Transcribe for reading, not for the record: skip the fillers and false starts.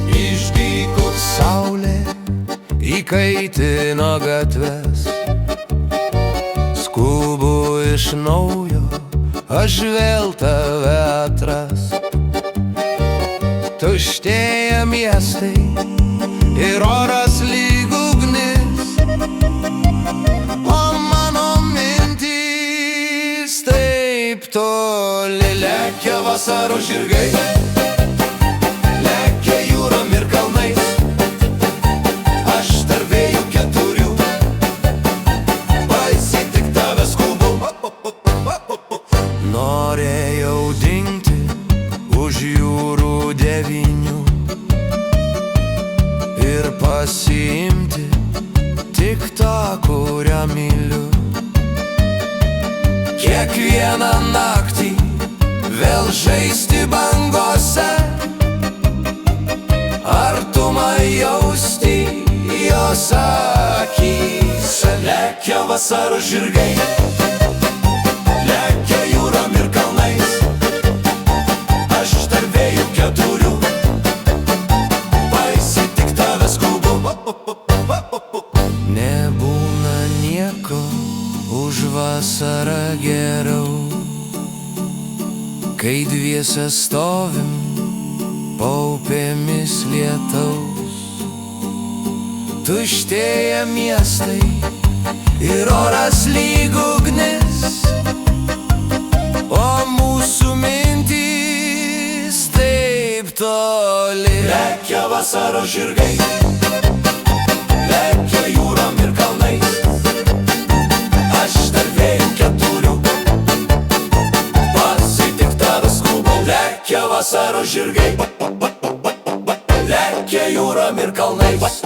Išdykus saulė įkaitina gatves, skubu iš naujo, aš vėl tave atras. Tuštėja miestai ir oras lyg ugnis, o mano mintys taip toli lekia vasaros žirgai, lekia jūrom ir kalnais. Aš tarp vėjų keturių pasitikt tave skubu. Norėjau dingti už jūrų devynių ir pasiimti tik tą, kurią myliu. Kiekvieną naktį vėl žaisti bangose, artumą jausti jos akyse. Lekia vasaros žirgai, lekia jūrom ir kalnais. Aš tarp vėjų keturių pasitikt tave skubu. Nebūna nieko už vasarą geriau, kai dviese stovim po upėmis lietaus. Tuštėja miestai ir oras lyg ugnis, o mūsų mintys taip toli. Lekia vasaros žirgai, lekia jūrom ir kalnais. Aš tarp vėjų keturių pasitikt tave skubu. Lekia vasaros žirgai, lekia jūrom ir kalnais.